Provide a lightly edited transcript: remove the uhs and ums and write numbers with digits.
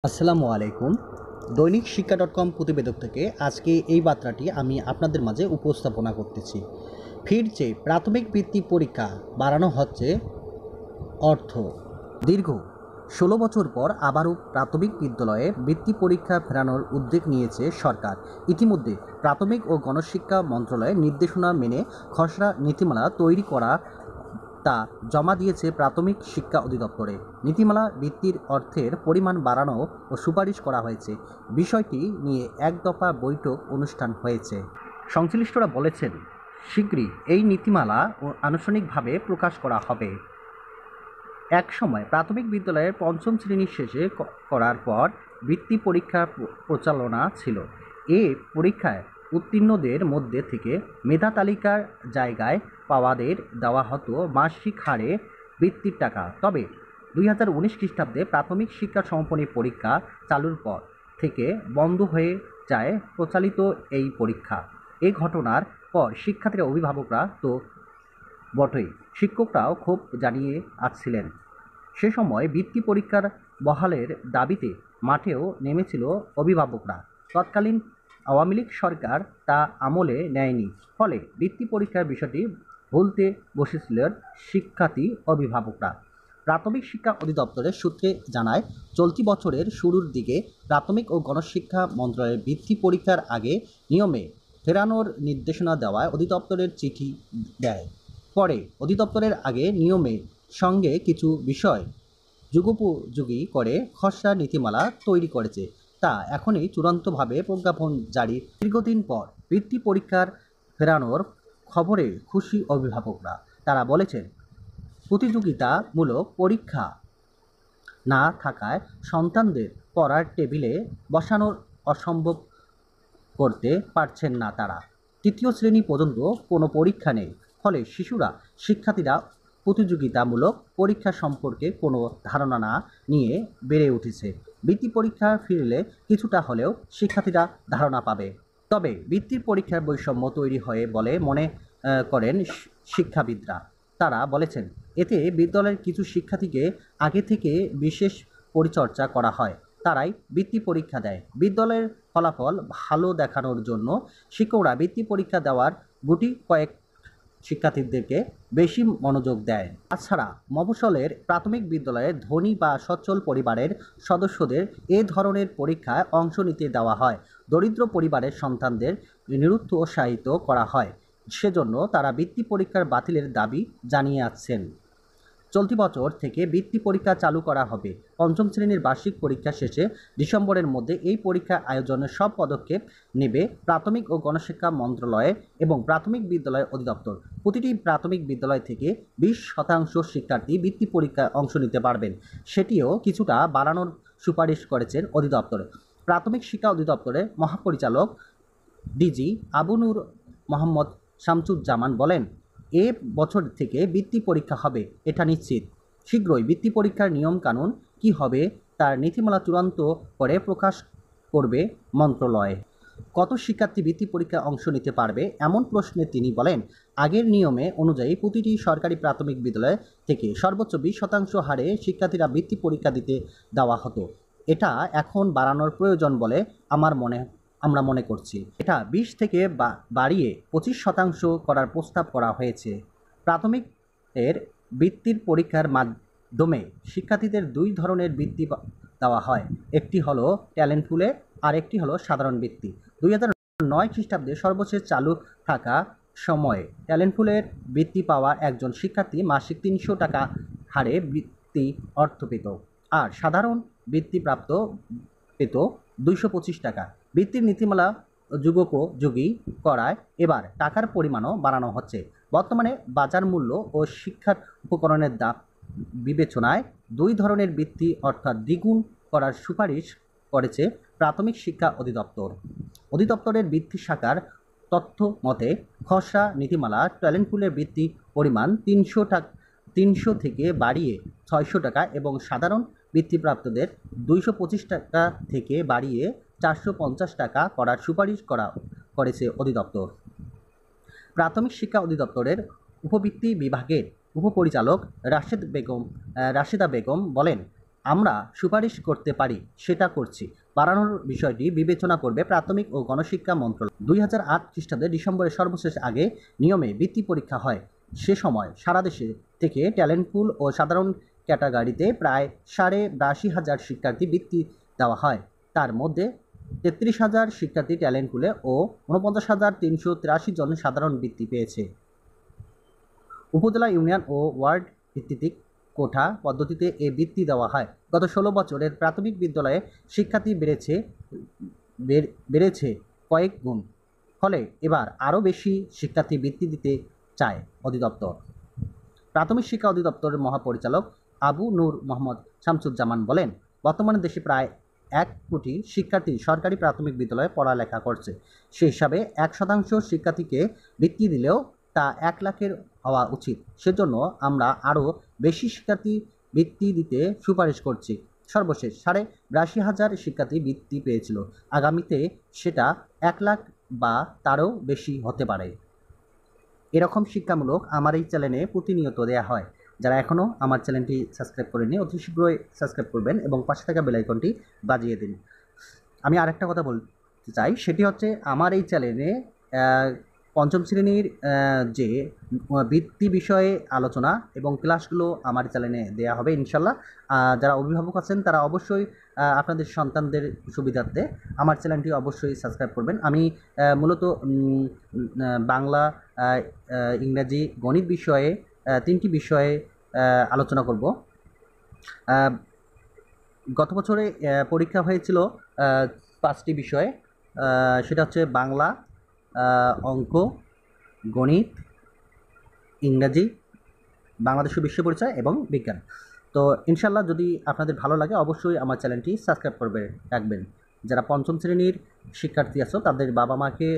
আসসালামু আলাইকুম। দৈনিক শিক্ষা ডট কম প্রতিবেদক থেকে আজকে এই বার্তাটি আমি আপনাদের মাঝে উপস্থাপনা করতেছি। ফিরছে প্রাথমিক বৃত্তি পরীক্ষা, বাড়ানো হচ্ছে অর্থ। দীর্ঘ ১৬ বছর পর আবারও প্রাথমিক বিদ্যালয়ে বৃত্তি পরীক্ষা ফেরানোর উদ্যোগ নিয়েছে সরকার। ইতিমধ্যে প্রাথমিক ও গণশিক্ষা মন্ত্রণালয়ের নির্দেশনা মেনে খসড়া নীতিমালা তৈরি করা তা জমা দিয়েছে প্রাথমিক শিক্ষা অধিদপ্তরে। নীতিমালা বৃত্তির অর্থের পরিমাণ বাড়ানো ও সুপারিশ করা হয়েছে। বিষয়টি নিয়ে এক দফা বৈঠক অনুষ্ঠান হয়েছে। সংশ্লিষ্টরা বলেছেন, শীঘ্রই এই নীতিমালা আনুষ্ঠানিকভাবে প্রকাশ করা হবে। একসময় প্রাথমিক বিদ্যালয়ের পঞ্চম শ্রেণী শেষে করার পর বৃত্তি পরীক্ষা প্রচালনা ছিল। এ পরীক্ষায় উত্তীর্ণদের মধ্যে থেকে মেধা তালিকার জায়গায় পাওয়াদের দেওয়া হতো মাসিক হারে বৃত্তির টাকা। তবে ২০১৯ খ্রিস্টাব্দে প্রাথমিক শিক্ষা সমাপনী পরীক্ষা চালুর পর থেকে বন্ধ হয়ে যায় প্রচলিত এই পরীক্ষা। এই ঘটনার পর শিক্ষার্থীরা, অভিভাবকরা তো বটেই, শিক্ষকরাও ক্ষোভ জানিয়ে আসছিলেন। সে সময় বৃত্তি পরীক্ষার বহালের দাবিতে মাঠেও নেমেছিল অভিভাবকরা। তৎকালীন আওয়ামী লীগ সরকার তা আমলে নেয়নি, ফলে বৃত্তি পরীক্ষার বিষয়টি ভুলতে বসেছিলেন শিক্ষার্থী অভিভাবকরা। প্রাথমিক শিক্ষা অধিদপ্তরের সূত্রে জানায়, চলতি বছরের শুরুর দিকে প্রাথমিক ও গণশিক্ষা মন্ত্রণালয়ের বৃত্তি পরীক্ষার আগে নিয়মে ফেরানোর নির্দেশনা দেওয়ায় অধিদপ্তরের চিঠি দেয়। পরে অধিদপ্তরের আগে নিয়মের সঙ্গে কিছু বিষয় যুগোপযোগী করে খসড়া নীতিমালা তৈরি করেছে। তা এখনই চূড়ান্তভাবে প্রজ্ঞাপন জারি। দীর্ঘদিন পর বৃত্তি পরীক্ষার ফেরানোর খবরে খুশি অভিভাবকরা। তারা বলেছেন, প্রতিযোগিতামূলক পরীক্ষা না থাকায় সন্তানদের পড়ার টেবিলে বসানোর অসম্ভব করতে পারছেন না তারা। তৃতীয় শ্রেণী পর্যন্ত কোনো পরীক্ষা নেই, ফলে শিক্ষার্থীরা প্রতিযোগিতামূলক পরীক্ষা সম্পর্কে কোনো ধারণা না নিয়ে বেড়ে উঠেছে। বৃত্তি পরীক্ষা ফিরলে কিছুটা হলেও শিক্ষার্থীরা ধারণা পাবে। তবে বৃত্তির পরীক্ষার বৈষম্য তৈরি হয় বলে মনে করেন শিক্ষাবিদরা। তারা বলেছেন, এতে বিদ্যালয়ের কিছু শিক্ষার্থীকে আগে থেকে বিশেষ পরিচর্যা করা হয়, তারাই বৃত্তি পরীক্ষা দেয়। বিদ্যালয়ের ফলাফল ভালো দেখানোর জন্য শিক্ষকরা বৃত্তি পরীক্ষা দেওয়ার গুটি কয়েক শিক্ষার্থীদেরকে বেশি মনোযোগ দেয়। তাছাড়া মফস্বলের প্রাথমিক বিদ্যালয়ে ধনী বা সচ্ছল পরিবারের সদস্যদের এ ধরনের পরীক্ষায় অংশ নিতে দেওয়া হয়। দরিদ্র পরিবারের সন্তানদের নিরুৎসাহিত করা হয়। সেজন্য তারা বৃত্তি পরীক্ষার বাতিলের দাবি জানিয়ে আসছেন। চলতি বছর থেকে বৃত্তি পরীক্ষা চালু করা হবে। পঞ্চম শ্রেণীর বার্ষিক পরীক্ষা শেষে ডিসেম্বরের মধ্যে এই পরীক্ষা আয়োজনের সব পদক্ষেপ নেবে প্রাথমিক ও গণশিক্ষা মন্ত্রণালয় এবং প্রাথমিক বিদ্যালয় অধিদপ্তর। প্রতিটি প্রাথমিক বিদ্যালয় থেকে ২০% শিক্ষার্থী বৃত্তি পরীক্ষায় অংশ নিতে পারবেন। সেটিও কিছুটা বাড়ানোর সুপারিশ করেছেন অধিদপ্তর। প্রাথমিক শিক্ষা অধিদপ্তরের মহাপরিচালক ডিজি আবু নূর মোহাম্মদ শামসুজ্জামান বলেন, এ বছর থেকে বৃত্তি পরীক্ষা হবে, এটা নিশ্চিত। শীঘ্রই বৃত্তি পরীক্ষার নিয়মকানুন কী হবে তার নীতিমালা চূড়ান্ত করে প্রকাশ করবে মন্ত্রণালয়। কত শিক্ষার্থী বৃত্তি পরীক্ষায় অংশ নিতে পারবে এমন প্রশ্নে তিনি বলেন, আগের নিয়মে অনুযায়ী প্রতিটি সরকারি প্রাথমিক বিদ্যালয় থেকে সর্বোচ্চ ২০% হারে শিক্ষার্থীরা বৃত্তি পরীক্ষা দিতে দেওয়া হতো। এটা এখন বাড়ানোর প্রয়োজন বলে আমরা মনে করছি। এটা ২০ থেকে বাড়িয়ে ২৫% করার প্রস্তাব করা হয়েছে। প্রাথমিক এর বৃত্তির পরীক্ষার মাধ্যমে শিক্ষার্থীদের ২ ধরনের বৃত্তি দেওয়া হয়। একটি হলো ট্যালেন্ট পুলে, আর একটি হলো সাধারণ বৃত্তি। ২০০৯ খ্রিস্টাব্দে সর্বশেষ চালু থাকা সময়ে ট্যালেন্ট পুলের বৃত্তি পাওয়া একজন শিক্ষার্থী মাসিক ৩০০ টাকা হারে বৃত্তি অর্থ পেত, আর সাধারণ বৃত্তি প্রাপ্ত পেত ২২৫ টাকা। বৃত্তির নীতিমালা যুগোপযোগী করায় এবার টাকার পরিমাণও বাড়ানো হচ্ছে। বর্তমানে বাজার মূল্য ও শিক্ষার উপকরণের দাম বিবেচনায় ২ ধরনের বৃত্তি অর্থাৎ দ্বিগুণ করার সুপারিশ করেছে প্রাথমিক শিক্ষা অধিদপ্তর। অধিদপ্তরের বৃত্তি শাখার তথ্য মতে, খসড়া নীতিমালা ট্যালেন্ট পুলের বৃত্তি পরিমাণ ৩০০ থেকে বাড়িয়ে ৬০০ টাকা এবং সাধারণ বৃত্তিপ্রাপ্তদের ২২৫ টাকা থেকে বাড়িয়ে ৪৫০ টাকা করার সুপারিশ করেছে অধিদপ্তর। প্রাথমিক শিক্ষা অধিদপ্তরের উপবৃত্তি বিভাগের উপপরিচালক রাশেদা বেগম বলেন, আমরা সুপারিশ করতে পারি, সেটা করছি। বাড়ানোর বিষয়টি বিবেচনা করবে প্রাথমিক ও গণশিক্ষা মন্ত্রণালয়। 2008 খ্রিস্টাব্দে ডিসেম্বরের সর্বশেষ আগে নিয়মে বৃত্তি পরীক্ষা হয়। সে সময় সারা দেশে থেকে ট্যালেন্ট পুল ও সাধারণ ক্যাটাগরিতে প্রায় 82,500 শিক্ষার্থী বৃত্তি দেওয়া হয়। তার মধ্যে 33,000 শিক্ষার্থী ট্যালেন্ট পুলে ও 49,383 জন সাধারণ বৃত্তি পেয়েছে। উপজেলা, ইউনিয়ন ও ওয়ার্ড ভিত্তিক কোঠা পদ্ধতিতে এ বৃত্তি দেওয়া হয়। গত 16 বছরের প্রাথমিক বিদ্যালয়ে শিক্ষার্থী বেড়েছে কয়েক গুণ। ফলে এবার আরও বেশি শিক্ষার্থী বৃত্তি দিতে চায় অধিদপ্তর। প্রাথমিক শিক্ষা অধিদপ্তরের মহাপরিচালক আবু নূর মোহাম্মদ শামসুজ্জামান বলেন, বর্তমানে দেশে প্রায় 1 কোটি শিক্ষার্থী সরকারি প্রাথমিক বিদ্যালয়ে পড়ালেখা করছে। সে হিসাবে 1% শিক্ষার্থীকে বৃত্তি দিলেও তা 1 লাখের হওয়া উচিত। সেজন্য আমরা আরও বেশি শিক্ষার্থী বৃত্তি দিতে সুপারিশ করছি। সর্বশেষ 82,500 শিক্ষার্থী বৃত্তি পেয়েছিল। আগামীতে সেটা 1 লাখ বা তারও বেশি হতে পারে। এরকম শিক্ষামূলক আমার এই চ্যানেলে প্রতিনিয়ত দেওয়া হয়। যারা এখনও আমার চ্যানেলটি সাবস্ক্রাইব করেনি, অতি শীঘ্রই সাবস্ক্রাইব করবেন এবং পাশে থাকা বেল আইকনটি বাজিয়ে দিন। আমি আরেকটা কথা বলতে চাই, সেটি হচ্ছে আমার এই চ্যানেলে পঞ্চম শ্রেণীর যে বৃত্তি বিষয়ে আলোচনা এবং ক্লাসগুলো আমার চ্যানেলে দেওয়া হবে ইনশাল্লাহ। যারা অভিভাবক আছেন তারা অবশ্যই আপনাদের সন্তানদের সুবিধার্থে আমার চ্যানেলটি অবশ্যই সাবস্ক্রাইব করবেন। আমি মূলত বাংলা, ইংরাজি, গণিত বিষয়ে 3টি বিষয়ে আলোচনা করব। গত বছরে পরীক্ষা হয়েছিল 5টি বিষয়ে, সেটা হচ্ছে বাংলা, অঙ্ক, গণিত, ইংরাজি, বাংলাদেশ বিশ্ব পরিচয় এবং বিজ্ঞান। তো ইনশাল্লাহ যদি আপনাদের ভালো লাগে অবশ্যই আমার চ্যানেলটি সাবস্ক্রাইব রাখবেন। যারা পঞ্চম শ্রেণীর শিক্ষার্থী আছো তাদের বাবা মাকে